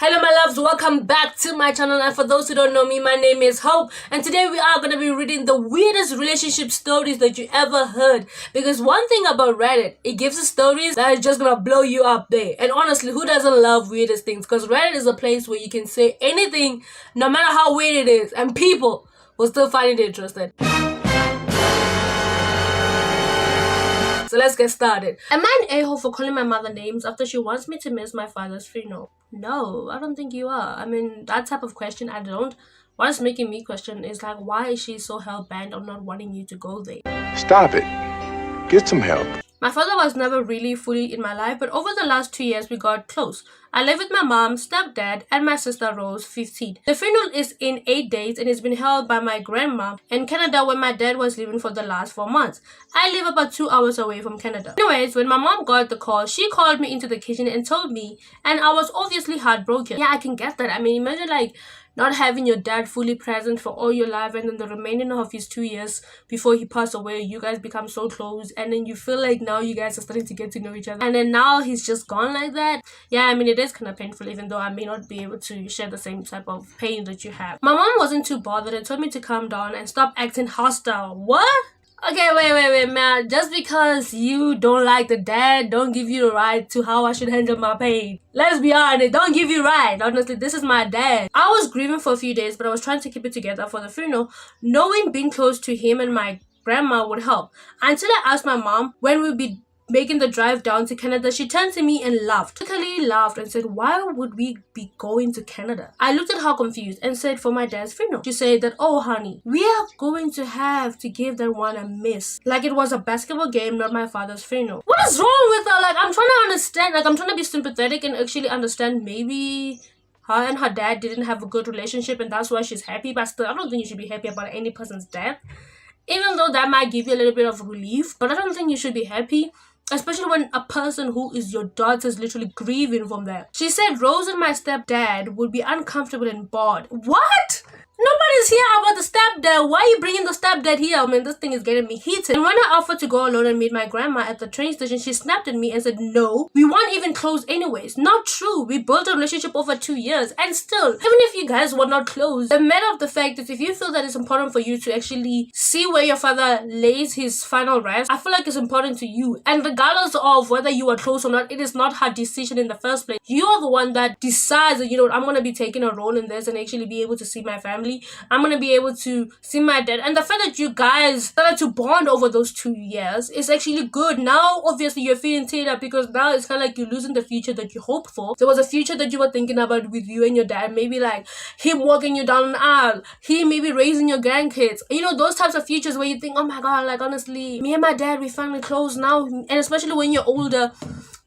Hello my loves, welcome back to my channel, and for those who don't know me, my name is Hope, and today we are going to be reading the weirdest relationship stories that you ever heard. Because one thing about Reddit, it gives us stories that is just going to blow you up there. And honestly, who doesn't love weirdest things? Because Reddit is a place where you can say anything, no matter how weird it is, and people will still find it interesting. So let's get started. Am I an a-hole for calling my mother names after she wants me to miss my father's funeral? No, I don't think you are. I mean, that type of question, I don't. What's making me question is like, why is she so hell-bent on not wanting you to go there? Stop it. Get some help. My father was never really fully in my life, but over the last 2 years, we got close. I live with my mom, stepdad, and my sister Rose, 15. The funeral is in 8 days and it's been held by my grandma in Canada when my dad was living for the last 4 months. I live about 2 hours away from Canada. Anyways, when my mom got the call, she called me into the kitchen and told me, and I was obviously heartbroken. Yeah, I can get that. I mean, imagine like not having your dad fully present for all your life, and then the remaining of his 2 years before he passed away, you guys become so close, and then you feel like now you guys are starting to get to know each other, and then now he's just gone like that. Yeah, I mean, it is kind of painful, even though I may not be able to share the same type of pain that you have. My mom wasn't too bothered and told me to calm down and stop acting hostile. What? Okay, wait, man. Just because you don't like the dad, don't give you the right to how I should handle my pain. Let's be honest, don't give you right. Honestly, this is my dad. I was grieving for a few days, but I was trying to keep it together for the funeral, knowing being close to him and my grandma would help. Until I asked my mom when we'd be making the drive down to Canada, she turned to me and laughed. Literally laughed and said, why would we be going to Canada? I looked at her confused and said, for my dad's funeral. She said that, oh honey, we are going to have to give that one a miss. Like it was a basketball game, not my father's funeral. What is wrong with her? Like, I'm trying to understand, like I'm trying to be sympathetic and actually understand maybe her and her dad didn't have a good relationship and that's why she's happy, but still I don't think you should be happy about any person's death. Even though that might give you a little bit of relief, but I don't think you should be happy. Especially when a person who is your daughter is literally grieving from that. She said Rose and my stepdad would be uncomfortable and bored. What? Nobody's here about the stepdad. Why are you bringing the stepdad here? I mean, this thing is getting me heated. And when I offered to go alone and meet my grandma at the train station, she snapped at me and said, no, we weren't even close anyways. Not true. We built a relationship over 2 years. And still, even if you guys were not close, the matter of the fact is if you feel that it's important for you to actually see where your father lays his final rest, I feel like it's important to you. And regardless of whether you are close or not, it is not her decision in the first place. You are the one that decides that, you know, I'm going to be taking a role in this and actually be able to see my family. I'm gonna be able to see my dad, and the fact that you guys started to bond over those 2 years is actually good. Now obviously you're feeling teared up because now it's kind of like you're losing the future that you hoped for. There was a future that you were thinking about with you and your dad, maybe like him walking you down an aisle, he maybe raising your grandkids, you know, those types of futures where you think, oh my god, like honestly, me and my dad, we finally close now. And especially when you're older,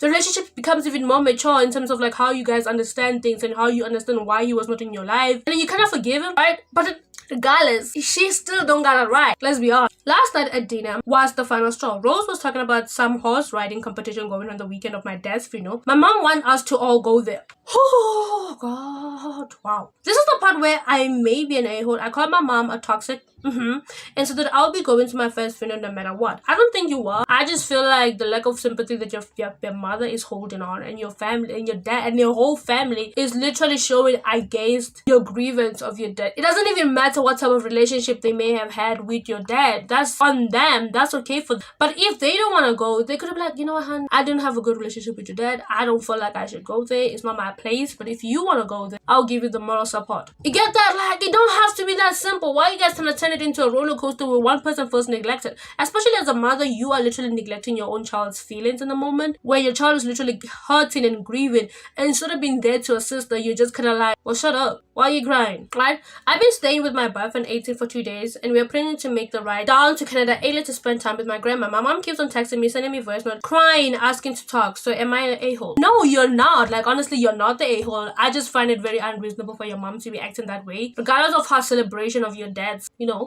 the relationship becomes even more mature in terms of like how you guys understand things and how you understand why he was not in your life. And then you kind of forgive him, right? But regardless, she still don't got it right. Let's be honest. Last night at dinner was the final straw. Rose was talking about some horse riding competition going on the weekend of my dad's funeral. My mom wanted us to all go there. Oh god, wow. This is the part where I may be an a-hole. I called my mom a toxic and so that I'll be going to my first funeral no matter what. I don't think you are. I just feel like the lack of sympathy that your mother is holding on, and your family and your dad and your whole family is literally showing against your grievance of your dad. It doesn't even matter what type of relationship they may have had with your dad. That's on them. That's okay for them. But if they don't want to go, they could have like, you know what, hon, I didn't have a good relationship with your dad. I don't feel like I should go there. It's not my place. But if you want to go there, I'll give you the moral support. You get that? Like, it don't have to be that simple. Why are you guys trying to turn it into a roller coaster where one person feels neglected? Especially as a mother, you are literally neglecting your own child's feelings in the moment where your child is literally hurting and grieving, and instead of being there to assist her, you're just kind of like, well, shut up. Why are you crying? Right? I've been staying with my boyfriend 18 for 2 days, and we're planning to make the ride down to Canada early to spend time with my grandma. My mom keeps on texting me, sending me voice notes, crying, asking to talk. So am I an a-hole? No, you're not. Like, honestly, you're not the a-hole. I just find it very unreasonable for your mom to be acting that way, regardless of her celebration of your dad's, you know.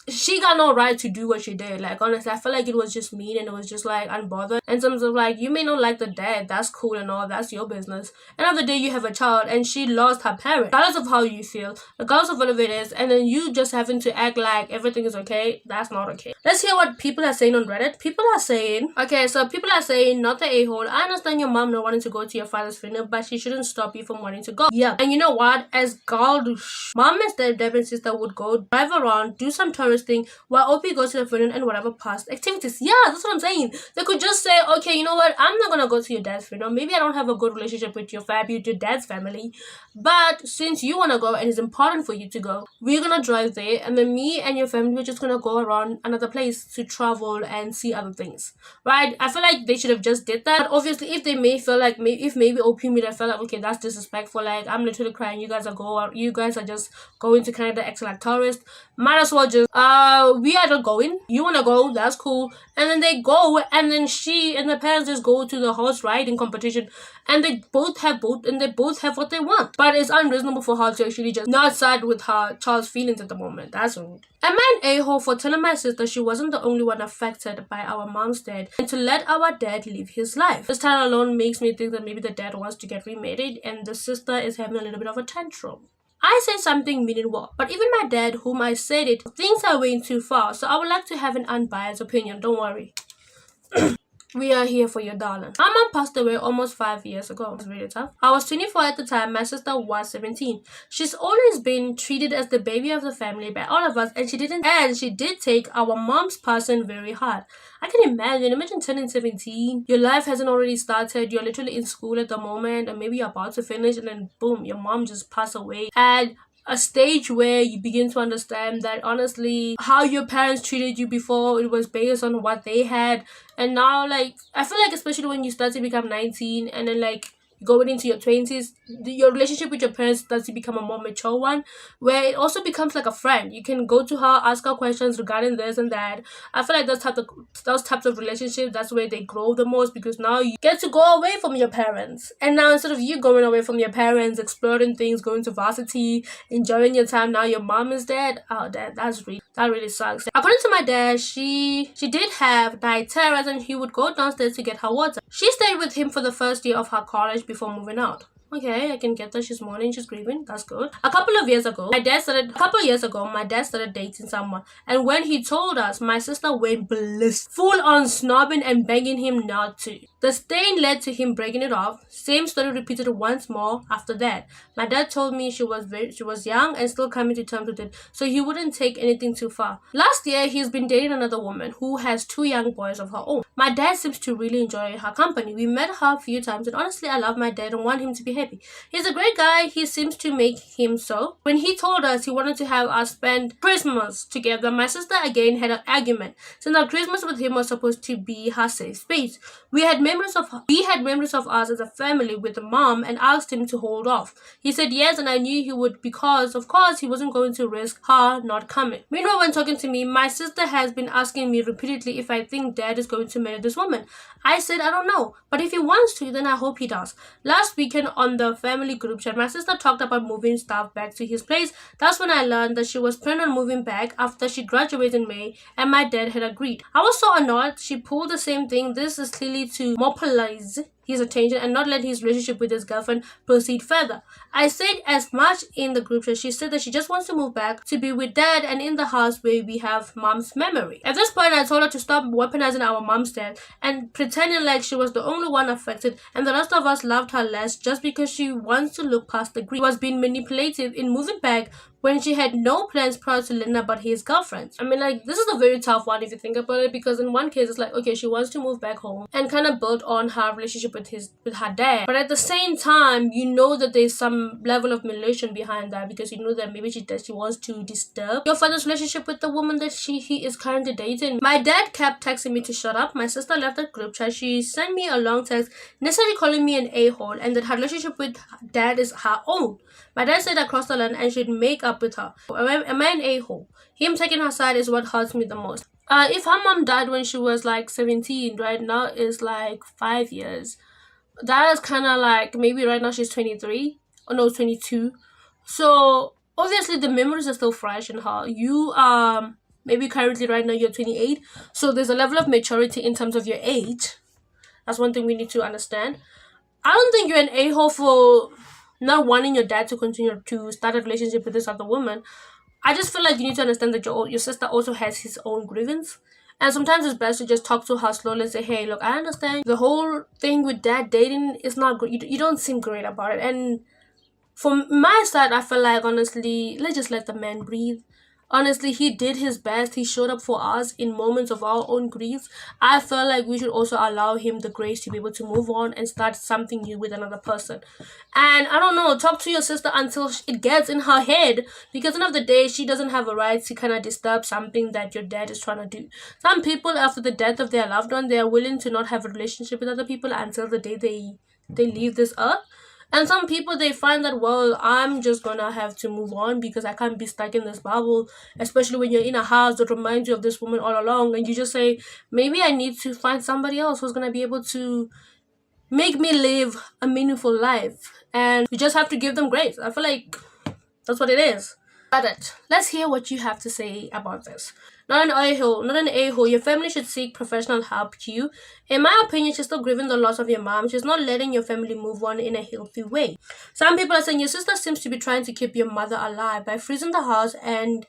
she got no right to do what she did. Like, honestly, I feel like it was just mean and it was just like unbothered. In terms of like, you may not like the dad, that's cool and all, that's your business. End of the day, you have a child and she lost her parent. Regardless of how you feel, regardless of what it is, and then you just having to act like everything is okay, that's not okay. Let's hear what people are saying on Reddit. People are saying, okay, so people are saying, not the a-hole. I understand your mom not wanting to go to your father's funeral, but she shouldn't stop you from wanting to go. Yeah. And you know what? As God, mom and dad and sister would go drive around, do some tourist thing, while OP goes to the funeral and whatever past activities. Yeah, that's what I'm saying. They could just say, okay, you know what? I'm not gonna go to your dad's funeral. Maybe I don't have a good relationship with your dad's family, but since you wanna go and it's important for you to go, we're gonna drive there, and then me and your family we're just gonna go around another place to travel and see other things, right? I feel like they should have just did that. But obviously, if they may feel like if maybe OP would have felt like, okay, that's disrespectful. Like, I'm literally crying. You guys are just going to Canada acting like tourists. Might as well just we are not going. You wanna go? That's cool. And then they go, and then she and the parents just go to the horse riding competition, and they both have what they want. But it's unreasonable for her to actually just not side with her child's feelings at the moment. That's rude. Am I an a-hole for telling my sister she wasn't the only one affected by our mom's death and to let our dad live his life? This title alone makes me think that maybe the dad wants to get remarried and the sister is having a little bit of a tantrum. I said something meaning well, but even my dad, whom I said it, thinks I went too far, so I would like to have an unbiased opinion, don't worry. We are here for you, darling. My mom passed away almost 5 years ago. It was really tough. I was 24 at the time. My sister was 17. She's always been treated as the baby of the family by all of us, and she did take our mom's passing very hard. I can imagine turning 17. Your life hasn't already started. You're literally in school at the moment, and maybe you're about to finish, and then boom, your mom just passed away. And a stage where you begin to understand that honestly how your parents treated you before, it was based on what they had, and now like I feel like especially when you start to become 19 and then like going into your 20s, your relationship with your parents starts to become a more mature one, where it also becomes like a friend. You can go to her, ask her questions regarding this and that. I feel like those types of relationships, that's where they grow the most, because now you get to go away from your parents, and now instead of you going away from your parents, exploring things, going to varsity, enjoying your time, now your mom is dead. Oh, that really sucks. According to my dad, she did have night terrors and he would go downstairs to get her water. She stayed with him for the first year of her college before moving out. Okay, I can get that. She's mourning, she's grieving. That's good. A couple years ago, my dad started dating someone. And when he told us, my sister went bliss. Full on snobbing and begging him not to. The stain led to him breaking it off. Same story repeated once more after that. My dad told me she was young and still coming to terms with it, so he wouldn't take anything too far. Last year, he's been dating another woman who has 2 young boys of her own. My dad seems to really enjoy her company. We met her a few times, and honestly, I love my dad and want him to be happy. He's a great guy. He seems to make him so. When he told us he wanted to have us spend Christmas together, my sister again had an argument, since our Christmas with him was supposed to be her safe space. We had memories of us as a family with the mom and asked him to hold off. He said yes, and I knew he would, because of course he wasn't going to risk her not coming. Meanwhile, when talking to me, my sister has been asking me repeatedly if I think dad is going to marry this woman. I said I don't know, but if he wants to, then I hope he does. Last weekend on the family group chat, my sister talked about moving stuff back to his place. That's when I learned that she was planning on moving back after she graduated in May, and my dad had agreed. I was so annoyed. She pulled the same thing. This is clearly to monopolize his attention and not let his relationship with his girlfriend proceed further. I said as much in the group chat. She said that she just wants to move back to be with dad and in the house where we have mom's memory. At this point, I told her to stop weaponizing our mom's death and pretending like she was the only one affected and the rest of us loved her less just because she wants to look past the grief. She was being manipulative in moving back when she had no plans prior to learning about his girlfriends. I mean, like, this is a very tough one if you think about it, because in one case it's like, okay, she wants to move back home and kind of build on her relationship with her dad, but at the same time, you know that there's some level of manipulation behind that, because you know that maybe she wants to disturb your father's relationship with the woman that he is currently dating. My dad kept texting me to shut up. My sister left the group chat. She sent me a long text necessarily calling me an a-hole and that her relationship with dad is her own. My dad said I crossed the line and should make up with her. Am I an a-hole? Him taking her side is what hurts me the most. If her mom died when she was like 17, right now is like 5 years. That is kind of like, maybe right now she's 23. Oh no, 22. So obviously the memories are still fresh in her. You Maybe currently right now you're 28, so there's a level of maturity in terms of your age. That's one thing we need to understand. I don't think you're an a-hole for not wanting your dad to continue to start a relationship with this other woman. I just feel like you need to understand that your sister also has his own grievance. And sometimes it's best to just talk to her slowly and say, hey, look, I understand the whole thing with dad dating is not good. You don't seem great about it. And from my side, I feel like, honestly, let's just let the man breathe. Honestly, he did his best. He showed up for us in moments of our own grief. I feel like we should also allow him the grace to be able to move on and start something new with another person. And I don't know, talk to your sister until it gets in her head, because at the end of the day, she doesn't have a right to kind of disturb something that your dad is trying to do. Some people, after the death of their loved one, they are willing to not have a relationship with other people until the day they leave this earth. And some people, they find that, well, I'm just gonna have to move on because I can't be stuck in this bubble, especially when you're in a house that reminds you of this woman all along, and you just say, maybe I need to find somebody else who's gonna be able to make me live a meaningful life. And you just have to give them grace. I feel like that's what it is. But let's hear what you have to say about this. Not an a-hole, not an a-hole. Your family should seek professional help. You, in my opinion, she's still grieving the loss of your mom. She's not letting your family move on in a healthy way. Some people are saying your sister seems to be trying to keep your mother alive by freezing the house and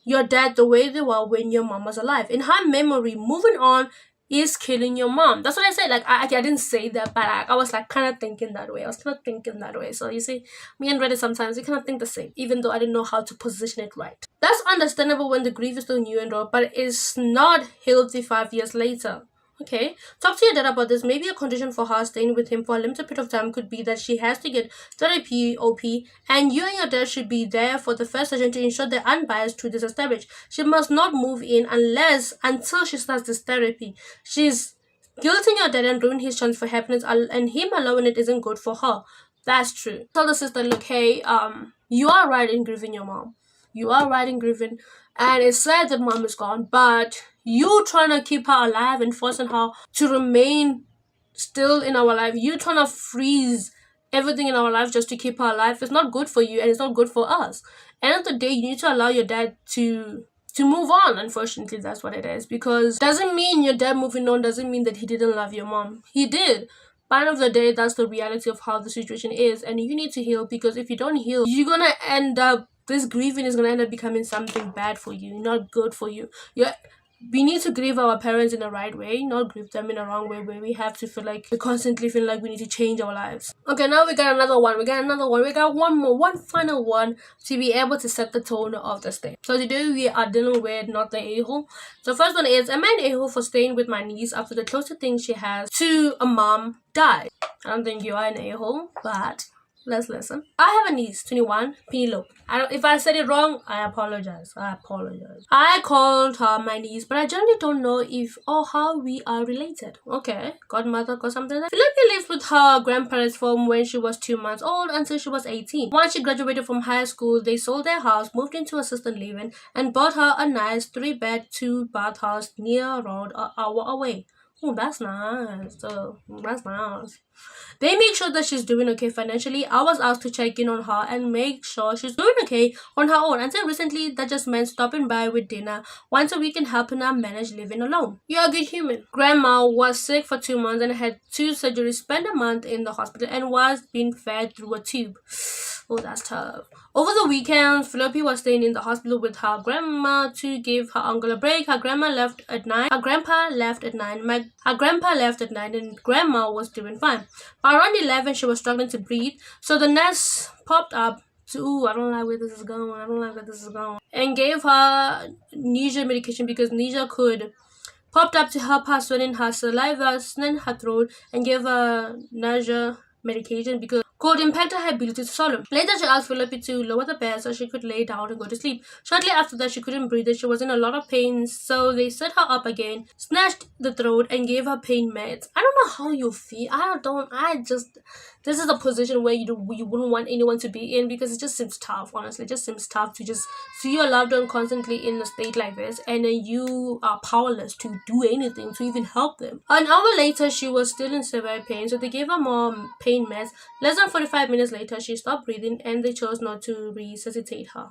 your dad the way they were when your mom was alive. In her memory, moving on is killing your mom. That's what I said. Like, I didn't say that, but I was like kind of thinking that way. I was kind of thinking that way. So you see, me and Reddit sometimes we kind of think the same, even though I didn't know how to position it right. That's understandable when the grief is still new and raw, but it's not healthy 5 years later. Okay, talk to your dad about this. Maybe a condition for her staying with him for a limited period of time could be that she has to get therapy, OP, and you and your dad should be there for the first session to ensure the unbiased truth is established. She must not move in until she starts this therapy. She's guilting your dad and ruining his chance for happiness, and him allowing it isn't good for her. That's true. Tell the sister, look, hey, you are right in grieving your mom. You are right in grieving, and it's sad that mom is gone, but you trying to keep her alive and forcing her to remain still in our life, you trying to freeze everything in our life just to keep her alive, it's not good for you and it's not good for us. End of the day, you need to allow your dad to move on. Unfortunately, that's what it is, because doesn't mean your dad moving on doesn't mean that he didn't love your mom. He did. By the end of the day, that's the reality of how the situation is, and you need to heal, because if you don't heal, you're gonna end up, this grieving is gonna end up becoming something bad for you, not good for you. We need to grieve our parents in the right way, not grieve them in a wrong way where we have to feel like we constantly feel like we need to change our lives. Okay, now we got another one. We got one more, one final one to be able to set the tone of the day. So today we are dealing with not the a-hole. So first one is, am I an a-hole for staying with my niece after the closest thing she has to a mom died? I don't think you are an a-hole, but let's listen. I have a niece, 21, Penelope. If I said it wrong, I apologize. I called her my niece, but I generally don't know if or how we are related. Okay, godmother or something like that. Philippi lived with her grandparents from when she was 2 months old until she was 18. Once she graduated from high school, they sold their house, moved into assisted living, and bought her a nice 3-bed, 2-bath house near around an hour away. Oh, that's nice. That's nice. They make sure that she's doing okay financially. I was asked to check in on her and make sure she's doing okay on her own. Until recently, that just meant stopping by with dinner once a week and helping her manage living alone. You're a good human. Grandma was sick for 2 months and had 2 surgeries, spent a month in the hospital, and was being fed through a tube. Oh, that's tough. Over the weekend, Philippi was staying in the hospital with her grandma to give her uncle a break. Her grandma left at 9. Her grandpa left at 9. Her grandpa left at 9 and grandma was doing fine. By around 11, she was struggling to breathe. So the nurse popped up I don't like where this is going. And gave her nausea medication, because nausea could popped up to help her swallow her saliva, in her throat, and gave her nausea medication because could impact her ability to swallow. Later, she asked Philippi to lower the bed so she could lay down and go to sleep. Shortly after that, she couldn't breathe and she was in a lot of pain, so they set her up again, snatched the throat, and gave her pain meds. I don't know how you feel. This is a position where you wouldn't want anyone to be in, because it just seems tough, honestly. It just seems tough to just see your loved one constantly in a state like this, and then you are powerless to do anything to even help them. An hour later, she was still in severe pain, so they gave her more pain meds. Less than 45 minutes later, she stopped breathing and they chose not to resuscitate her.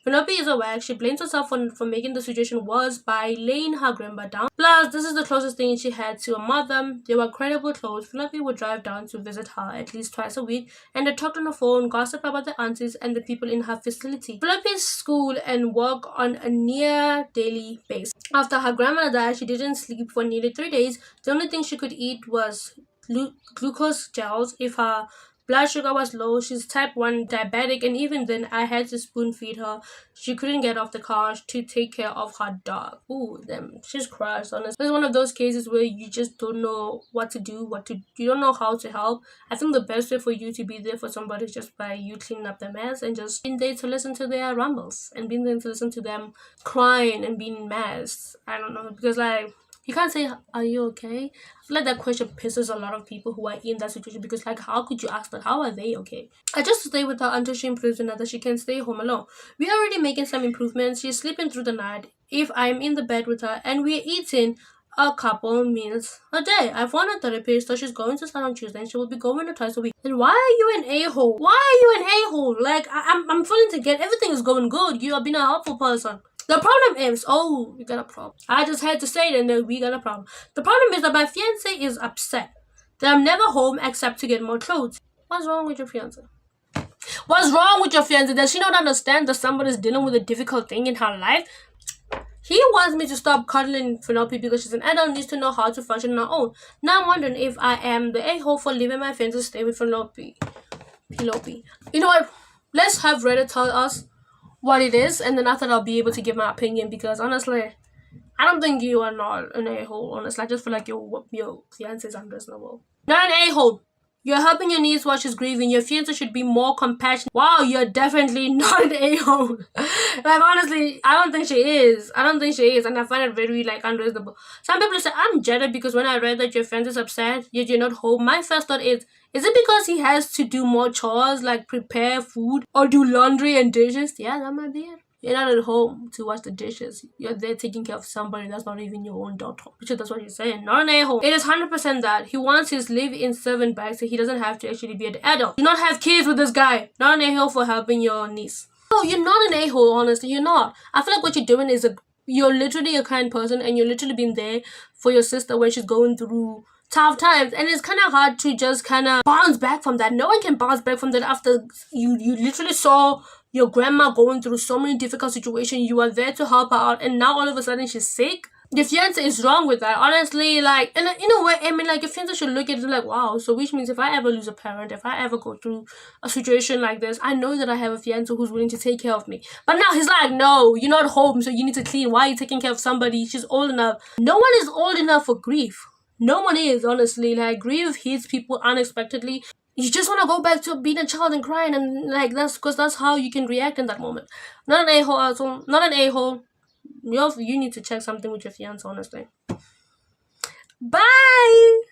Penelope is aware. She blames herself for making the situation worse by laying her grandma down. Plus, this is the closest thing she had to a mother. They were incredibly close. Penelope would drive down to visit her at least twice a week, and they talked on the phone, gossiped about the aunties and the people in her facility. Penelope's school and work on a near daily basis. After her grandmother died, she didn't sleep for nearly 3 days. The only thing she could eat was glucose gels. If her blood sugar was low, she's type 1 diabetic, and even then I had to spoon feed her. She couldn't get off the couch to take care of her dog. Ooh, damn, she's crushed. Honestly, it's one of those cases where you just don't know what to do, you don't know how to help. I think the best way for you to be there for somebody is just by you cleaning up their mess and just being there to listen to their rumbles and being there to listen to them crying and being mad. I don't know, because like, you can't say, "Are you okay?" I feel like that question pisses a lot of people who are in that situation, because like, how could you ask that? How are they okay? I just stay with her until she improves enough that she can stay home alone. We are already making some improvements. She's sleeping through the night if I'm in the bed with her, and we're eating a couple meals a day. I've won a therapist, so she's going to start on Tuesday, and she will be going twice a week. Then why are you an a-hole? Why are you an a-hole? Like, I'm feeling to get everything is going good. You have been a helpful person. The problem is, oh, we got a problem. I just had to say that, no, we got a problem. The problem is that my fiance is upset that I'm never home except to get more clothes. What's wrong with your fiance? What's wrong with your fiance? Does she not understand that somebody's dealing with a difficult thing in her life? He wants me to stop cuddling Penelope because she's an adult and needs to know how to function on her own. Now I'm wondering if I am the a-hole for leaving my fiance to stay with Penelope. You know what? Let's have Reddit tell us what it is, and then after that I'll be able to give my opinion, because honestly, I don't think you are not an a-hole. Honestly, I just feel like your fiance is unreasonable. Not an a-hole. You're helping your niece while she's grieving. Your fiance should be more compassionate. Wow, you're definitely not an a-hole. Like, honestly, I don't think she is. And I find it very, like, unreasonable. Some people say, I'm jaded because when I read that your fiance is upset, yet you're not home, my first thought is it because he has to do more chores, like prepare food or do laundry and dishes? Yeah, that might be it. You're not at home to wash the dishes. You're there taking care of somebody that's not even your own daughter. Which that's what you're saying. Not an a-hole. It is 100% that. He wants his live-in servant back so he doesn't have to actually be an adult. Do not have kids with this guy. Not an a-hole for helping your niece. No, you're not an a-hole, honestly. You're not. I feel like what you're doing is you're literally a kind person, and you're literally been there for your sister when she's going through tough times, and it's kind of hard to just kind of bounce back from that. No one can bounce back from that after you literally saw your grandma going through so many difficult situations. You are there to help her out, and now all of a sudden she's sick. The fiance is wrong with that, honestly. Like, in a way, I mean, like, your fiance should look at it like, wow, so which means if I ever lose a parent, if I ever go through a situation like this, I know that I have a fiance who's willing to take care of me. But now he's like, no, you're not home, so you need to clean. Why are you taking care of somebody? She's old enough. No one is old enough for grief. No one is, honestly. Like, grief hits people unexpectedly. You just want to go back to being a child and crying, and like, that's because that's how you can react in that moment. Not an a-hole, also. Not an a-hole. You need to check something with your fiance, honestly. Bye!